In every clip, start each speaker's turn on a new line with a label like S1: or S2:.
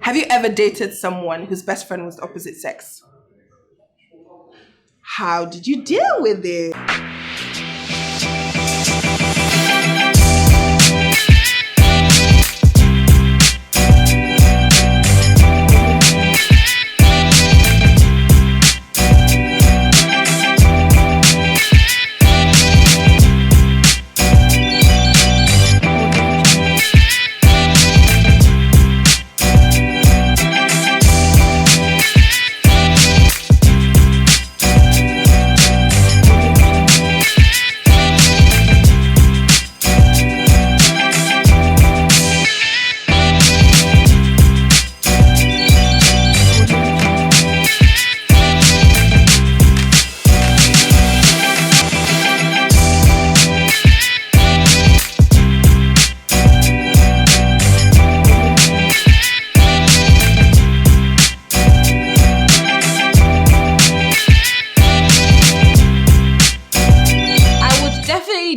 S1: Have you ever dated someone whose best friend was the opposite sex? How did you deal with it?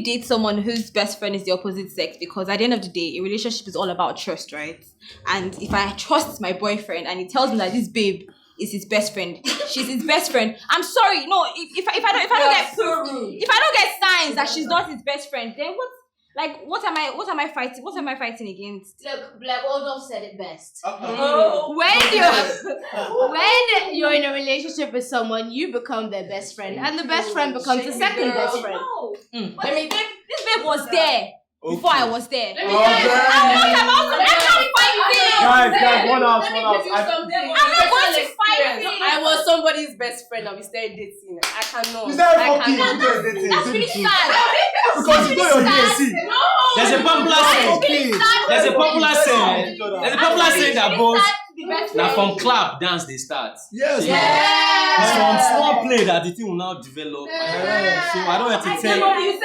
S2: Date someone whose best friend is the opposite sex, because at the end of the day, a relationship is all about trust, right? And if I trust my boyfriend and he tells me that this babe is his best friend, she's his best friend, I'm sorry, no, if I don't get signs that she's not his best friend, then what am I fighting against?
S3: Look, Black Waldorf said it best. When you're in a relationship with someone, you become their best friend, and the best friend becomes the second best friend.
S2: This babe was there before I was there.
S4: Guys, one house.
S2: I'm not going to fight it.
S5: I was somebody's best friend and we started dating. I cannot.
S4: Is that fucking dating?
S2: That's really sad.
S4: Because you know your DSC.
S6: There's a popular saying that both now from club dance they start.
S4: Yes.
S6: It's from small play that the thing will now develop. So I don't entertain that.
S5: You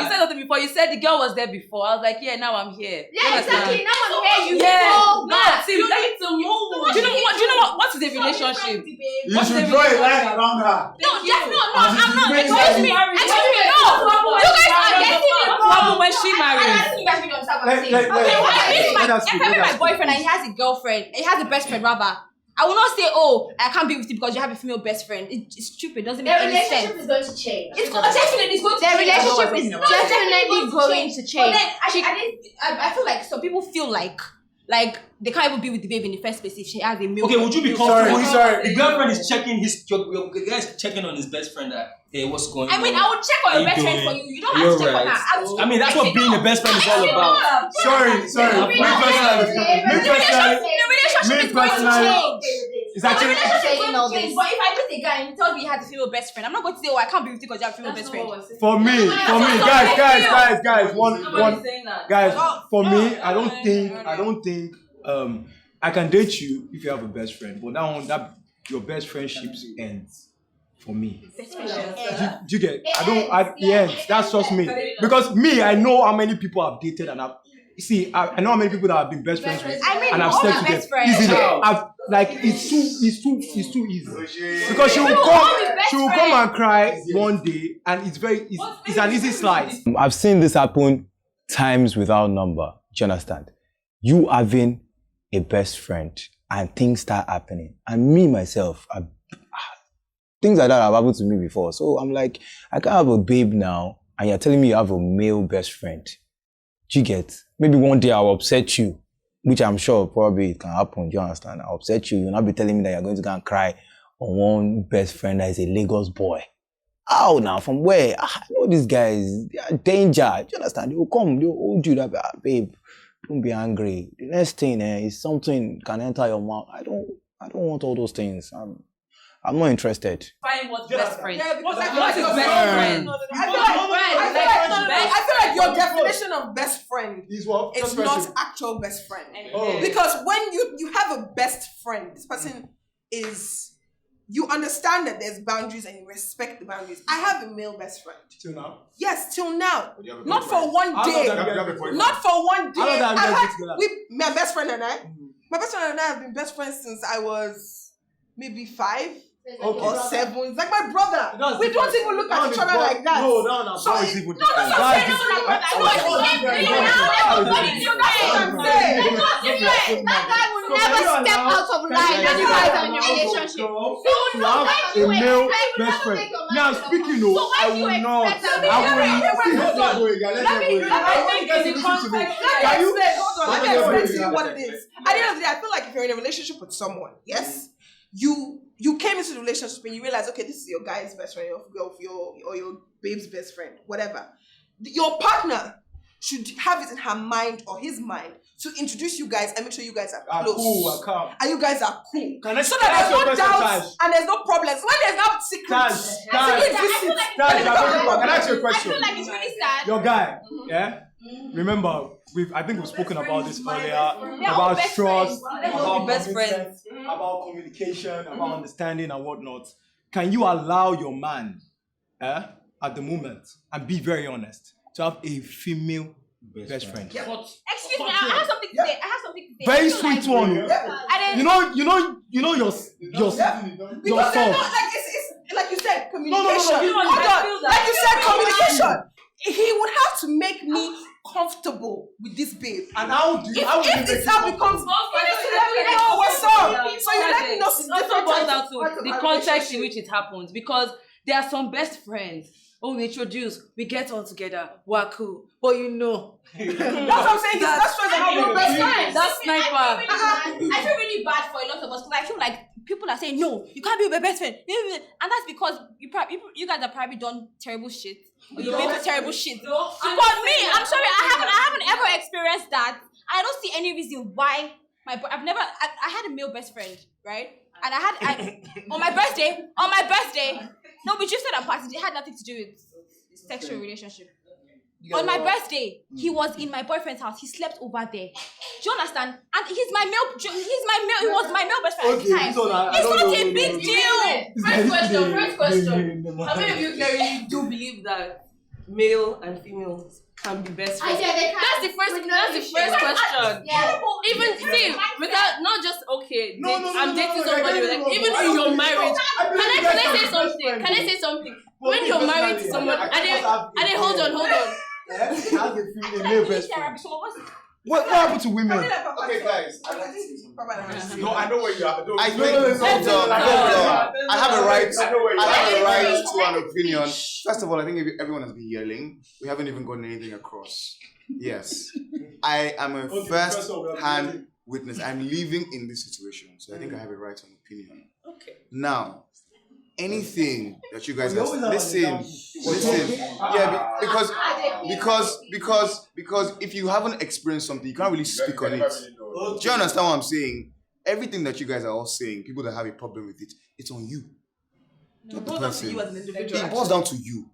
S5: said something before. You said the girl was there before. I was like, yeah, now I'm here.
S3: Yeah, exactly. Now I'm here. You
S5: you need to move. Do you know what? What is a relationship?
S4: You should draw a line around her.
S2: No, I'm not. Excuse me. No. You guys are getting me a problem
S5: when she marries.
S2: If my boyfriend and he has a girlfriend, he has a best friend rather, I will not say, oh, I can't be with you because you have a female best friend. It's stupid. It doesn't make any sense.
S3: Their relationship is going to change.
S2: It's definitely going to change.
S3: Their relationship is definitely going to change.
S2: But then, I feel like some people feel like they can't even be with the baby in the first place if she has a male.
S6: Okay, would you be comfortable?
S4: Sorry.
S6: The girlfriend is checking your guy's checking on his best friend that, hey, what's going on?
S2: I mean, I would check on your best friend for you. You don't have to check on her.
S6: I mean, that's what being a best friend is all about.
S4: Sorry.
S2: The relationship is going to change.
S4: It's actually
S3: saying all this.
S2: But if I meet a guy and he tells me he has a female best friend, I'm not going to say, oh, I can't be with you because you have a female best friend.
S4: for me, guys, for me, I don't think I can date you if you have a best friend, but that your best friendships ends. For me, do you get? That's just me. Because me, I know how many people I've dated and I know how many people that I've been best friends with, and I've slept with them easily. It's too easy. Because she will come and cry one day, and it's an easy slice.
S7: I've seen this happen times without number. Do you understand? You having a best friend and things start happening, and me myself, things like that have happened to me before. So I'm like, I can't have a babe now, and you're telling me you have a male best friend. Do you get? Maybe one day I'll upset you, which I'm sure probably it can happen. Do you understand? I'll upset you. You'll not be telling me that you're going to go and cry on one best friend that is a Lagos boy. How now? From where? I know these guys, they are danger. Do you understand? They will come, they will hold you, that babe, don't be angry. The next thing is something can enter your mouth. I don't want all those things. I'm not interested.
S5: Find what's best friend.
S1: Yeah,
S5: what is best friend?
S1: I feel like your definition of best friend
S4: is what?
S1: It's not actual best friend.
S4: Oh.
S1: Because when you have a best friend, this person is, you understand that there's boundaries and you respect the boundaries. I have a male best friend.
S4: Till now?
S1: Yes, till now. Not for one day. Not for one day. My best friend and I. My best friend and I have been best friends since I was maybe 5. Or 7. It's like my brother. We don't even look at each other like that.
S4: No.
S1: So
S4: it's even different.
S3: That guy will never step out of line when you guys are in a relationship. So no, when you expect
S4: best friend. Now speaking
S3: so
S4: of,
S3: why
S4: I
S3: do you
S4: will not.
S3: expect that?
S4: I will not.
S1: Let me explain to you what it is. At the end of the day, I feel like if you're in a relationship with someone, yes, you came into the relationship and you realize, okay, this is your guy's best friend, or your babe's best friend, whatever. Your partner should have it in her mind or his mind to introduce you guys and make sure you guys are close.
S4: Cool,
S1: and you guys are cool.
S4: So
S1: that there's no doubts and there's no problems. When there's no secrets.
S4: Can I ask you a question?
S3: I feel like it's really sad.
S4: Your guy, yeah? Remember, I think we've spoken about this earlier, about trust, about
S5: best friends,
S4: about communication, about understanding and whatnot. Can you allow your man, at the moment, and be very honest, to have a female best friend?
S2: Excuse me, I have something to say.
S4: Very sweet one. You know your
S1: Because
S4: soul.
S1: like you said, communication.
S4: No.
S1: Like you said, communication. He would have to make me comfortable with this babe.
S4: And how do you?
S1: If this now becomes, you need to let me know what's up. So you let me know.
S5: It also boils down to the context in which it happens, because there are some best friends. Oh, we introduce, we get all together, we're cool. But you know.
S1: That's what I'm saying. That's best friends.
S5: That's sniper.
S2: I feel really bad for a lot of us because I feel like people are saying, no, you can't be my best friend. And that's because you guys have probably done terrible shit. Or you've been through terrible shit. But me, I'm sorry, I haven't ever experienced that. I don't see any reason why I had a male best friend, right? And on my birthday, no, we just said a party. It had nothing to do with sexual relationship. On my birthday, he was in my boyfriend's house. He slept over there. Do you understand? And he was my male best friend at the time. It's not a big deal.
S5: First question. How many of you clearly do believe that male and females can be best friends? That's the first question.
S3: Yeah.
S5: Even still, without not just I'm dating somebody, like even in your marriage. Can I say something? When you're married to someone, and then hold on.
S4: Male best friend. What happened to women?
S8: Okay, guys.
S1: No, I know where you are.
S8: I think I have a right to an opinion. First of all, I think everyone has been yelling. We haven't even gotten anything across. Yes, I am a first-hand witness. I'm living in this situation, so I think I have a right to an opinion.
S5: Okay.
S8: Now, anything that you guys listen. Yeah, because if you haven't experienced something, you can't really speak on it. Do you understand what I'm saying? Everything that you guys are all saying, people that have a problem with it, it's on you. It boils down to you as an individual. It boils down to you.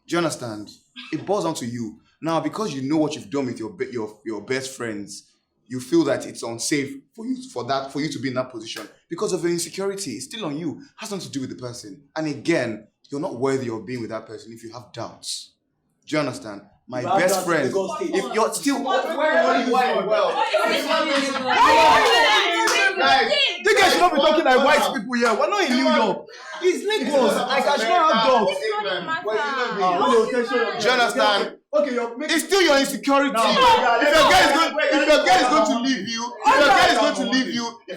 S8: Do you understand? It boils down to you. Now, because you know what you've done with your best friends, you feel that it's unsafe for you to be in that position because of your insecurity. It's still on you. It has nothing to do with the person. And again, you're not worthy of being with that person if you have doubts. Do you understand? My best friend, if you're still...
S4: You guys should not be talking like white people here. We're not in New York. It's Lagos. Like, I should not have dogs.
S8: Do you understand? It's still your insecurity. If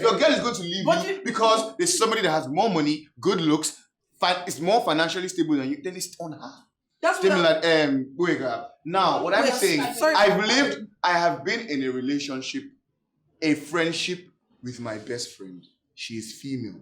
S8: your girl is going to leave you because there's somebody that has more money, good looks, is more financially stable than you, then it's on her.
S1: That's
S8: Now, what I'm saying, I have been in a relationship, a friendship with my best friend. She is female.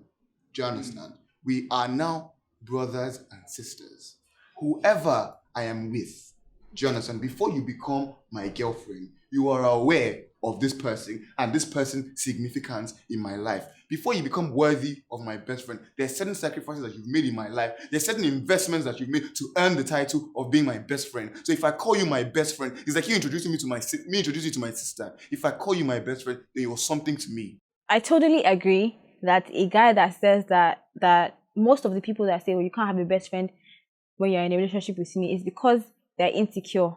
S8: Do you understand? We are now brothers and sisters. Whoever I am with, do you understand? Before you become my girlfriend, you are aware of this person and this person's significance in my life. Before you become worthy of my best friend, there's certain sacrifices that you've made in my life. There's certain investments that you've made to earn the title of being my best friend. So if I call you my best friend, it's like you introducing me to introducing you to my sister. If I call you my best friend, then you're something to me.
S2: I totally agree that a guy that says that most of the people that say, well, you can't have a best friend when you're in a relationship with me is because they're insecure.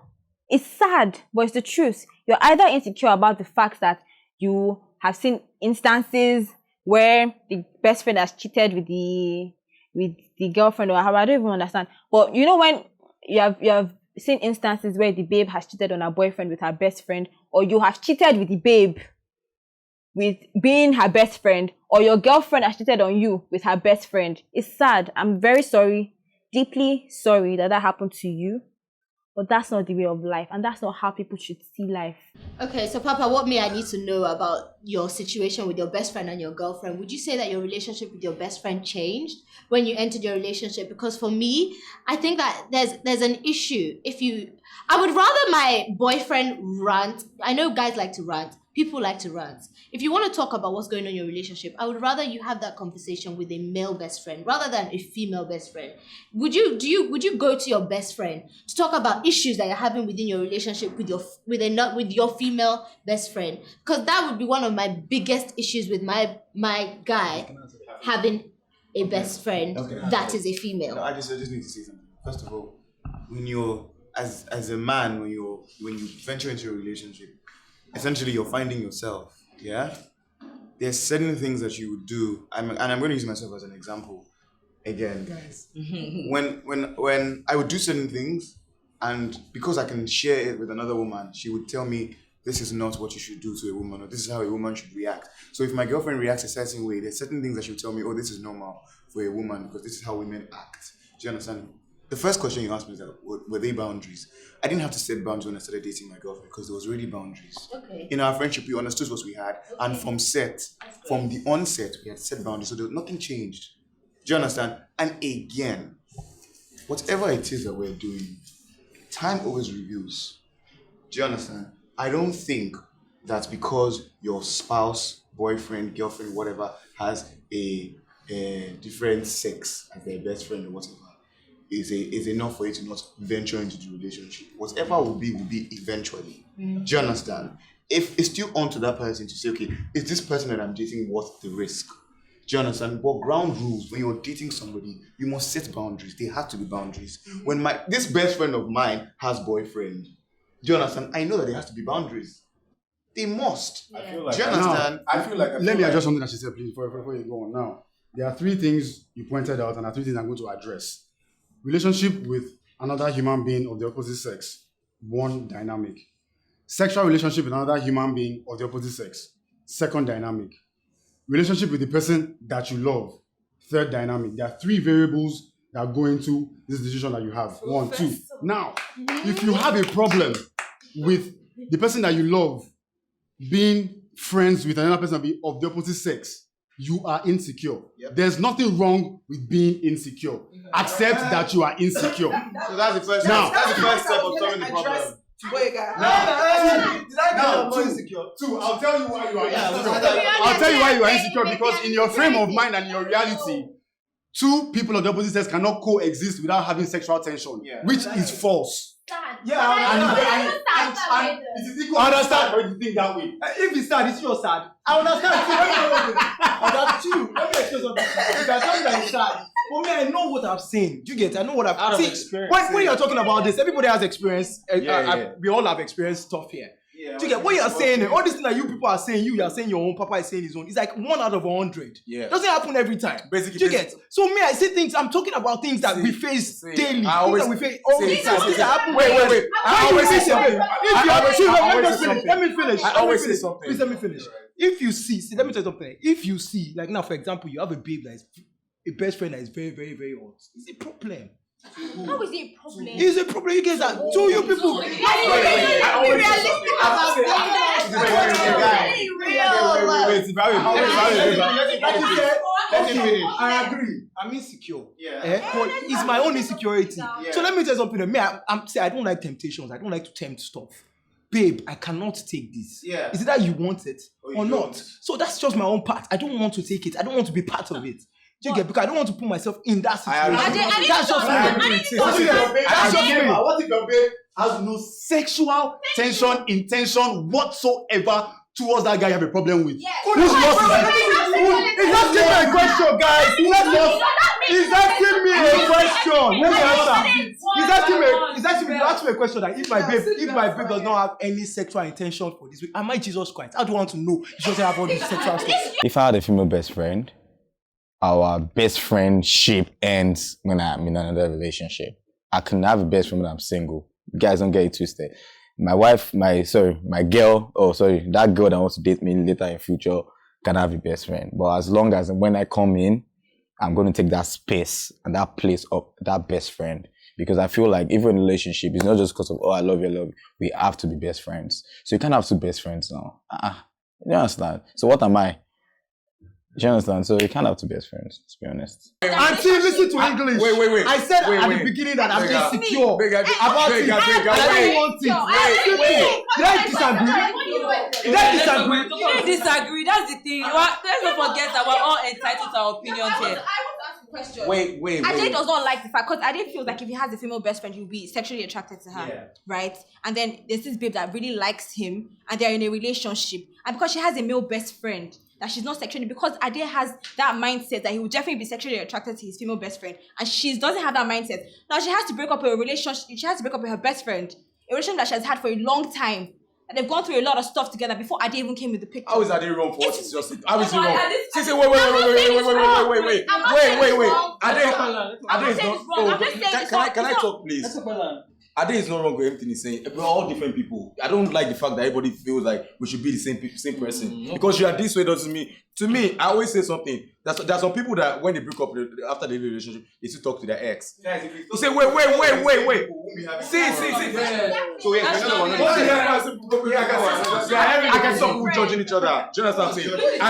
S2: It's sad, but it's the truth. You're either insecure about the fact that you have seen instances where the best friend has cheated with the girlfriend or however, I don't even understand. But you know when you have seen instances where the babe has cheated on her boyfriend with her best friend, or you have cheated with the babe with being her best friend, or your girlfriend has cheated on you with her best friend. It's sad. I'm very sorry, deeply sorry that happened to you. But that's not the way of life, and that's not how people should see life.
S3: Okay, so Papa, what may I need to know about your situation with your best friend and your girlfriend? Would you say that your relationship with your best friend changed when you entered your relationship? Because for me, I think that there's an issue. I would rather my boyfriend rant. I know guys like to rant. People like to rant. If you want to talk about what's going on in your relationship, I would rather you have that conversation with a male best friend rather than a female best friend. Would you go to your best friend to talk about issues that you're having within your relationship with your female best friend? Because that would be one of my biggest issues with my guy having a best friend that is a female.
S8: No, I just need to say something. First of all, when you're as a man, when you venture into a relationship, essentially you're finding yourself. Yeah, there's certain things that you would do. I'm going to use myself as an example again, guys. when I would do certain things, and because I can share it with another woman, she would tell me, this is not what you should do to a woman, or this is how a woman should react. So if my girlfriend reacts a certain way, there's certain things that she would tell me, oh, this is normal for a woman because this is how women act. Do you understand? The first question you asked me is that, were they boundaries? I didn't have to set boundaries when I started dating my girlfriend because there was already boundaries.
S3: Okay.
S8: In our friendship, we understood what we had, and from the onset, we had set boundaries, so nothing changed. Do you understand? And again, whatever it is that we're doing, time always reveals. Do you understand? I don't think that because your spouse, boyfriend, girlfriend, whatever, has a different sex as their best friend or whatever, is enough for you to not venture into the relationship. Whatever will be eventually. Do you understand? If it's still on to that person to say, okay, is this person that I'm dating worth the risk? Do you understand? But ground rules, when you're dating somebody, you must set boundaries. There have to be boundaries. When this best friend of mine has boyfriend, do you understand? I know that there has to be boundaries. They must.
S3: Yeah.
S8: Do you understand?
S9: Let me address something that she said, please, before you go on. Now, there are 3 things you pointed out, and there are 3 things I'm going to address. Relationship with another human being of the opposite sex, 1 dynamic. Sexual relationship with another human being of the opposite sex, 2nd dynamic. Relationship with the person that you love, 3rd dynamic. There are 3 variables that go into this decision that you have. 1, 2. Now, if you have a problem with the person that you love being friends with another person of the opposite sex, you are insecure. Yep. There's nothing wrong with being insecure. Accept that you are insecure.
S8: So that's the first step of solving the problem.
S1: Did I get more insecure?
S9: 2, I'll tell you why you are insecure. I'll tell you why you are insecure, because in your frame of mind and in your reality, 2 people of the opposite sex cannot coexist without having sexual tension, which is false. And it is equal. I understand how you think that way. If it's sad, it's your sad. I understand. That's true. Let me explain something. You can tell me that it's sad.
S4: For me, I know what I've seen. Do you get? I know what I've
S6: out of
S4: seen.
S6: experience.
S4: When you're talking about this, everybody has experience. We all have experienced stuff here.
S8: Yeah,
S4: do you get what you're saying? All these things that you people are saying, you are saying your own, Papa is saying his own. It's like 1 out of 100.
S6: Yeah.
S4: Doesn't happen every time.
S6: Basically,
S4: do you get? So me, I say things. I'm talking about things that we face daily.
S6: I always
S4: things that we face all the time. Things that happen.
S6: Wait. I always say something.
S4: Let me finish.
S6: I always say something.
S4: Please let me finish. If you see, let me tell you something. If you see, like now, for example, you have a babe that is a best friend that is very, very, very hot. It's a problem.
S2: How is it a problem?
S4: It's a problem. You guys are so you people.
S3: Be realistic about
S8: Let me finish.
S4: I agree. I'm insecure.
S8: Yeah.
S4: But it's my own insecurity.
S8: Yeah.
S4: So let me tell you something. Me, I don't like temptations. I don't like to tempt stuff. Babe, I cannot take this.
S8: Yeah.
S4: Is it that you want it or not?
S8: Don't.
S4: So that's just my own part. I don't want to take it. I don't want to be part of it. Do you get? Because I don't want to put myself in that situation. That's just me.
S9: What if your babe has no sexual tension, intention whatsoever towards that guy you have a problem with?
S3: Yes.
S9: Who's lost it? He's asking me a question, guys. He's asking me a question. Let me answer. He's asking me to ask me a question that if my babe does not have any sexual intention for this week, am I Jesus Christ? I don't want to know. She doesn't have all this sexual stuff.
S7: If I had a female best friend, our best friendship ends when I'm in another relationship. I can have a best friend when I'm single. You guys don't get it twisted. my girl, that girl that wants to date me later in future can have a best friend. But as long as when I come in, I'm going to take that space and that place of that best friend. Because I feel like even in a relationship, it's not just because of, I love you. We have to be best friends. So you can't have two best friends now. You understand? So what am I? Do you understand? So you can't have two best friends, to be honest.
S4: Auntie, listen to English.
S7: Wait.
S4: I said at the beginning that I'm insecure about it. I don't want it. Did I disagree?
S2: You didn't disagree. That's the thing. Let's not forget that we're all entitled to our opinions here. Question.
S7: Wait.
S2: Ade does not like the fact, because Ade feels like if he has a female best friend, he'll be sexually attracted to her, right? And then there's this babe that really likes him, and they're in a relationship, and because she has a male best friend that she's not sexually, because Ade has that mindset that he will definitely be sexually attracted to his female best friend, and she doesn't have that mindset. Now she has to break up a relationship. She has to break up with her best friend, a relationship that she has had for a long time. And they've gone through a lot of stuff together before Ade even came with the picture.
S7: How is Ade wrong for what she's just said? How is he wrong?
S2: wait.
S7: Wait. Ade is not. Can I talk, please? Ade is not wrong with everything he's saying. We're all different people. I don't like the fact that everybody feels like we should be the same person. Because you are this way doesn't mean. To me, I always say something. There's some people that when they break up after the relationship, they still talk to their ex. They say, wait. See. So I can stop people judging each other. Do you understand what I'm saying?
S8: I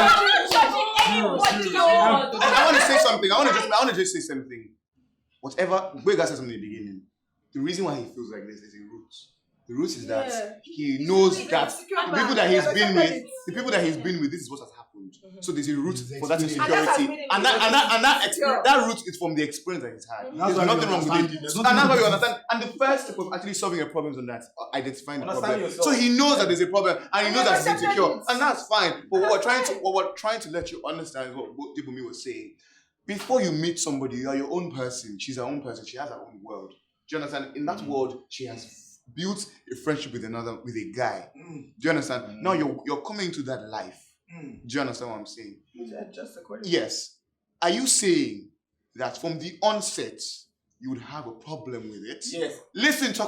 S8: want to say something. I want to just say something. Whatever, Boyga said something in the beginning. The reason why he feels like this is a root. The root is that he knows that the people that he's been with, this is what has happened. So there's a root for that insecurity, and that root is from the experience that he's had. There's nothing wrong with it, and that's why you understand. And the first step of actually solving a problem is on that, identifying the problem. So he knows that there's a problem, and he knows that he's insecure, and that's fine. But what we're trying to let you understand is what Dibumi was saying. Before you meet somebody, you are your own person. She's her own person. She has her own world. Do you understand? In that world, she has built a friendship with a guy. Do you understand? Now you're coming to that life. Do you understand what I'm saying?
S4: Just a question.
S8: Yes. Are you saying that from the onset you would have a problem with it?
S7: Yes.
S8: Listen to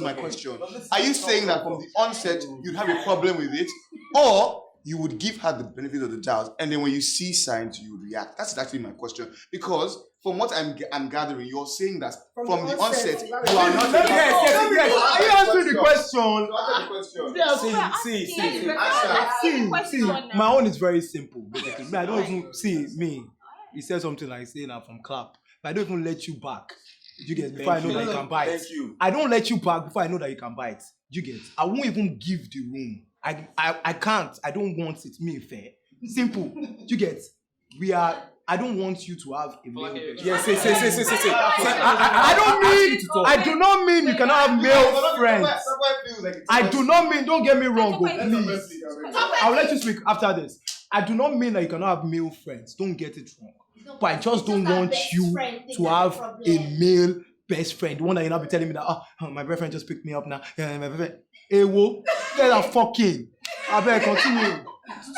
S8: my question. Are you saying that from the onset you'd have a problem with it, or you would give her the benefit of the doubt, and then when you see signs, you would react? That's actually my question. Because from what I'm gathering, you're saying that from the onset, you are not.
S4: Yes. Are you answering the question? See. My own is very simple. Basically, I don't even see me. He said something like saying I'm from clap, but I don't even let you back. You get before I know that you can bite.
S7: Thank you.
S4: I don't let you back before I know that you can bite. You get. I won't even give the room. I can't. I don't want it. Me fair. Simple. You get. I don't want you to have a male.
S7: Yes.
S4: I do not mean you cannot have male friends. I do not mean. Don't get me wrong, please. I'll let you speak after this. I do not mean that you cannot have male friends. Don't get it wrong. But I just don't want you to have a male best friend. The one that you're not be telling me that my boyfriend just picked me up now. My boyfriend. Hey, whoa, they are fucking. I better continue.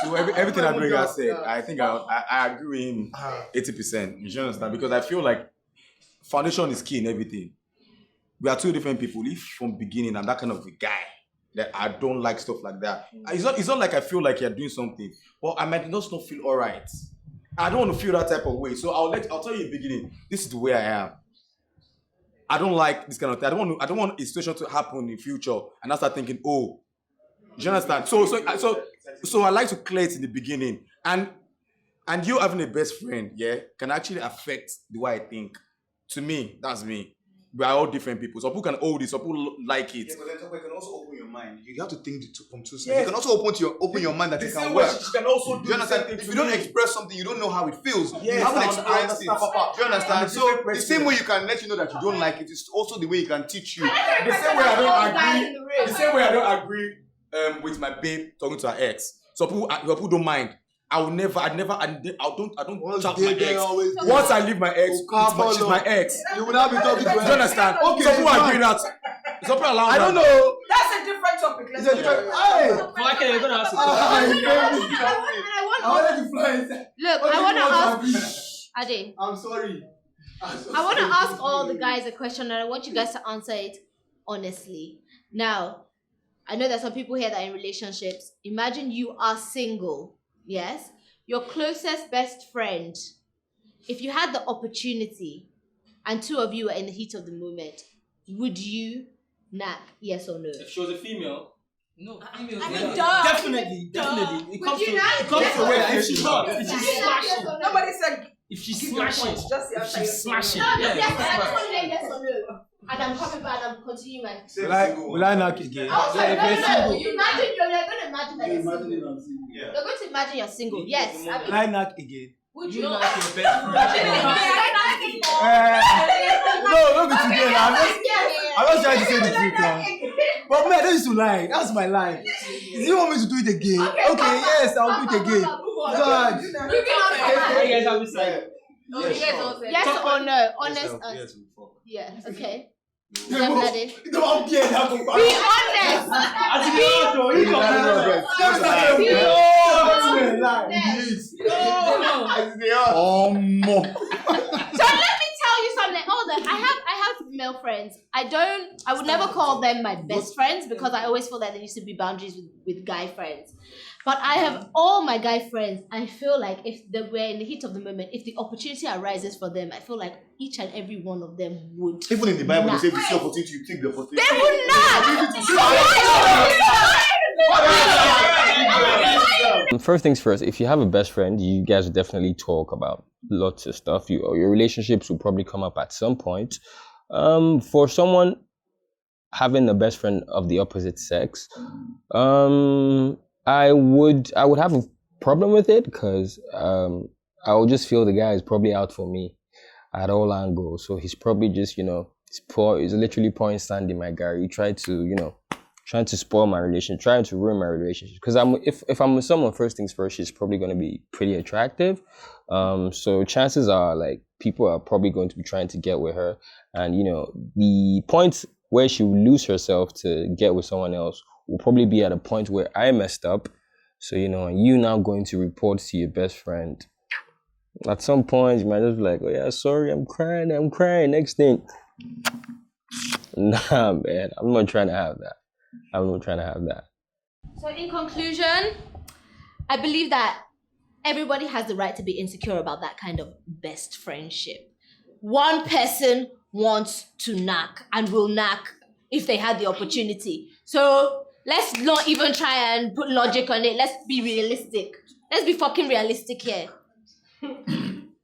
S7: So everything that Boyga said, I think I agree in 80%. You understand? Because I feel like foundation is key in everything. We are two different people. If from beginning I'm that kind of a guy that I don't like stuff like that. It's not like I feel like you're doing something, but I might just not feel alright. I don't want to feel that type of way. So I'll tell you in the beginning, this is the way I am. I don't like this kind of thing. I don't want a situation to happen in the future and I start thinking, oh, you understand? So I like to clear it in the beginning. And you having a best friend, can actually affect the way I think. To me, that's me. We are all different people. Some people can hold it, some people like it.
S8: Yeah, but then we can also open your mind. You have to think from two sides. Yeah. You can also open your mind that it can work.
S7: You can also do
S8: understand? If you don't express something, you don't know how it feels. Yes, you haven't experienced it. Do you understand? So the same way you can let you know that you don't like it is also the way you can teach you.
S7: The same way I don't agree with my babe talking to her ex. So people don't mind. I don't chat my ex. Once I leave my ex, she's my ex.
S8: You will not be talking to her.
S7: Do you understand? Okay, some people agree that. Some people allow that.
S4: I don't know.
S1: That's a different topic. Let's go.
S6: You're gonna ask
S3: I want to ask Ade.
S8: I'm sorry.
S3: I want to ask all the guys a question and I want you guys to answer it honestly. Now, I know there's some people here that are in relationships. Imagine you are single, yes? Your closest best friend, if you had the opportunity and two of you were in the heat of the moment, would you knack, yes or no?
S6: If she was a female, no.
S2: Definitely.
S6: It comes to where if she's not. If she's smashing.
S1: Nobody said.
S6: If she's smashing.
S1: Just
S6: if she's smashing.
S3: No, yes or no. And I'm coming back and I'm continuing my.
S4: Will I knock again?
S3: No. You imagine you're going to imagine that you're single. You're going to imagine you're single. Yes.
S4: Will I knock again?
S3: Would you
S6: knock
S3: not?
S6: your best
S4: No, not be today. I'm not trying to say the truth now. But man, that used to lie. That's my life. Do you want me to do it again? Okay, yes, I'll do it again. God.
S3: Yes or no? Honest. Yeah. Okay. Definitely. Be honest. So let me tell you something. Hold on. I have male friends. I would never call them my best friends because I always feel that there used to be boundaries with guy friends. But I have all my guy friends. I feel like if they were in the heat of the moment, if the opportunity arises for them, I feel like each and every one of them would.
S8: Even in the Bible, they say if you see opportunity, you take the opportunity.
S3: They would not!
S10: First things first, if you have a best friend, you guys will definitely talk about lots of stuff. Your relationships will probably come up at some point. For someone having a best friend of the opposite sex, I would have a problem with it because I would just feel the guy is probably out for me at all angles. So he's probably just, he's literally pouring sand in my Gary, trying to spoil my relationship, trying to ruin my relationship. Because if I'm with someone, first things first, she's probably going to be pretty attractive. So chances are, like, people are probably going to be trying to get with her. And, the point where she will lose herself to get with someone else will probably be at a point where I messed up. So, you now going to report to your best friend. At some point, you might just be like, oh yeah, sorry, I'm crying. Next thing. Nah, man, I'm not trying to have that.
S3: So in conclusion, I believe that everybody has the right to be insecure about that kind of best friendship. One person wants to knack and will knack if they had the opportunity. So let's not even try and put logic on it. Let's be realistic. Let's be fucking realistic here.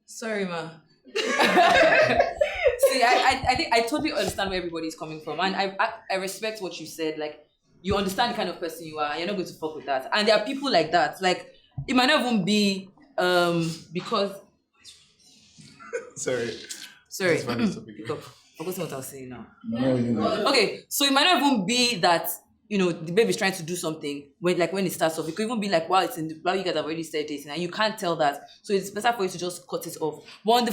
S11: Sorry, ma. See, I think I totally understand where everybody's coming from, and I respect what you said. Like, you understand the kind of person you are, and you're not going to fuck with that. And there are people like that. Like, it might not even be because.
S8: Sorry.
S11: Forgetting what I was saying now. Okay, so it might not even be that the baby is trying to do something when it starts off. It could even be like while you guys have already started dating and you can't tell that. So it's better for you to just cut it off. But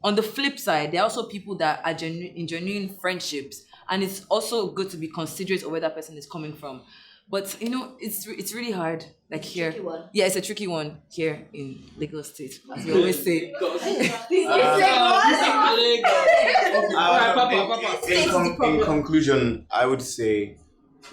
S11: on the flip side, there are also people that are in genuine friendships, and it's also good to be considerate of where that person is coming from. But it's really hard. Like here, yeah, it's a tricky one here in Lagos State, as we always say.
S8: In conclusion, I would say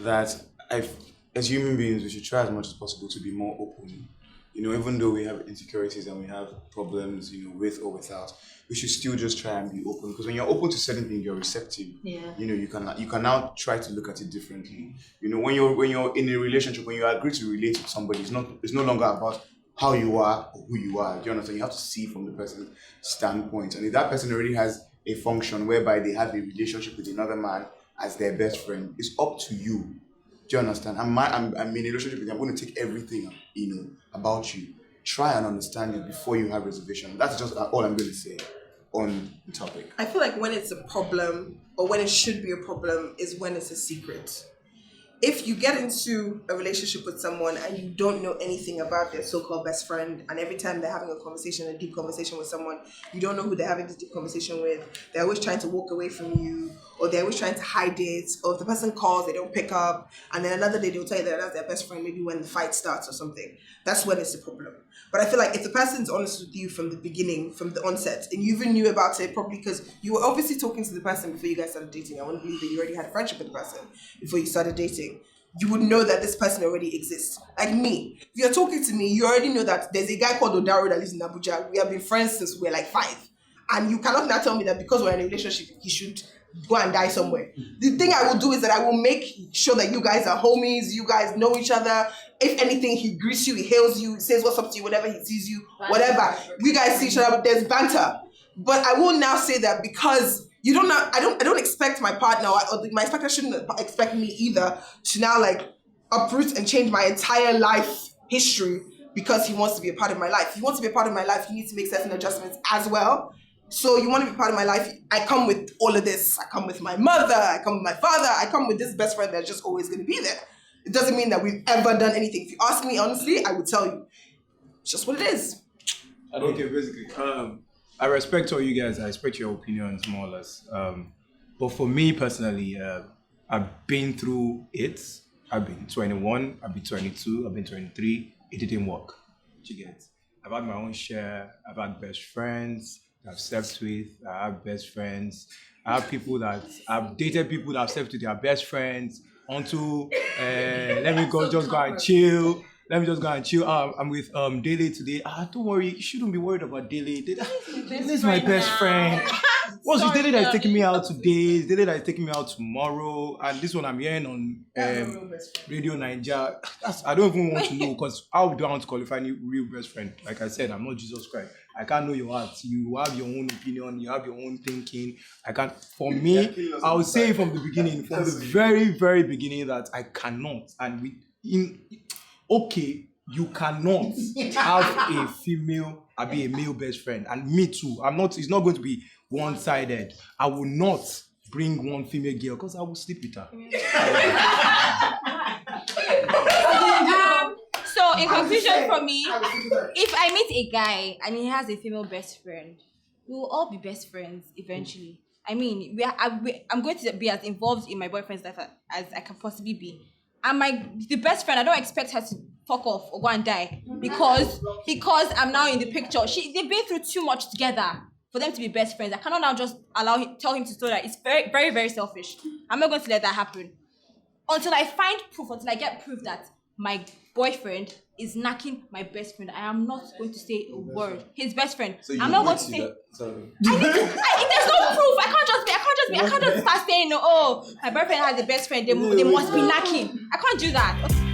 S8: that as human beings, we should try as much as possible to be more open. Even though we have insecurities and we have problems, with or without, we should still just try and be open. Because when you're open to certain things, you're receptive.
S3: Yeah.
S8: You can now try to look at it differently. When you're in a relationship, when you agree to relate with somebody, it's no longer about how you are or who you are. Do you understand? You have to see from the person's standpoint. And if that person already has a function whereby they have a relationship with another man as their best friend, it's up to you. Do you understand? I'm in a relationship with you. I'm going to take everything, about you. Try and understand it before you have reservation. That's just all I'm going to say on the topic.
S1: I feel like when it's a problem, or when it should be a problem, is when it's a secret. If you get into a relationship with someone and you don't know anything about their so-called best friend, and every time they're having a deep conversation with someone, you don't know who they're having this deep conversation with, they're always trying to walk away from you, or they're always trying to hide it, or if the person calls, they don't pick up, and then another day they'll tell you that that's their best friend, maybe when the fight starts or something. That's when it's a problem. But I feel like if the person's honest with you from the beginning, from the onset, and you even knew about it probably because you were obviously talking to the person before you guys started dating. I want to believe that you already had a friendship with the person before you started dating. you would know that this person already exists. Like me, if you're talking to me, you already know that there's a guy called Odaro that lives in Abuja. We have been friends since we were like 5. And you cannot now tell me that because we're in a relationship, he should go and die somewhere. The thing I will do is that I will make sure that you guys are homies, you guys know each other. If anything, he greets you, he hails you, he says what's up to you, whenever he sees you, whatever. We guys see each other, but there's banter. But I will now say that because you don't know, I don't expect my partner, or my partner shouldn't expect me either to now like uproot and change my entire life history because he wants to be a part of my life. If he wants to be a part of my life, he needs to make certain adjustments as well. So you want to be part of my life, I come with all of this. I come with my mother, I come with my father, I come with this best friend that's just always going to be there. It doesn't mean that we've ever done anything. If you ask me honestly, I would tell you. It's just what it is.
S4: Okay, basically, I respect all you guys. I respect your opinions more or less. But for me personally, I've been through it. I've been 21, I've been 22, I've been 23. It didn't work. You get? I've had my own share. I've had best friends I've slept with. I have best friends. I have people that I've dated people that have slept with their best friends. Onto let me go and chill. Let me just go and chill. I'm with Dele today. Don't worry, you shouldn't be worried about Dele. This is my best friend. What's with Dele that is taking me out today? Dele that is taking me out tomorrow. And this one I'm hearing on Radio Niger. I don't even want to know because how do I want to qualify any real best friend? Like I said, I'm not Jesus Christ. I can't know your heart. You have your own opinion. You have your own thinking. I can't. For me, I would say from the beginning, from the very, very beginning, that I cannot. And okay, you cannot have a female, be a male best friend, and me too. I'm not. It's not going to be one-sided. I will not bring one female girl because I will sleep with her.
S2: So in conclusion for me, if I meet a guy and he has a female best friend, we will all be best friends eventually. I mean, I'm going to be as involved in my boyfriend's life as I can possibly be. And the best friend, I don't expect her to fuck off or go and die because I'm now in the picture. They've been through too much together for them to be best friends. I cannot now just tell him to stop that. It's very, very, very selfish. I'm not going to let that happen until I find proof, until I get proof that my boyfriend is knacking my best friend. I am not going to say a word. His best friend. So I'm not going to say. There's no proof. I can't just start saying, oh, my boyfriend has a best friend. They must be knacking. I can't do that.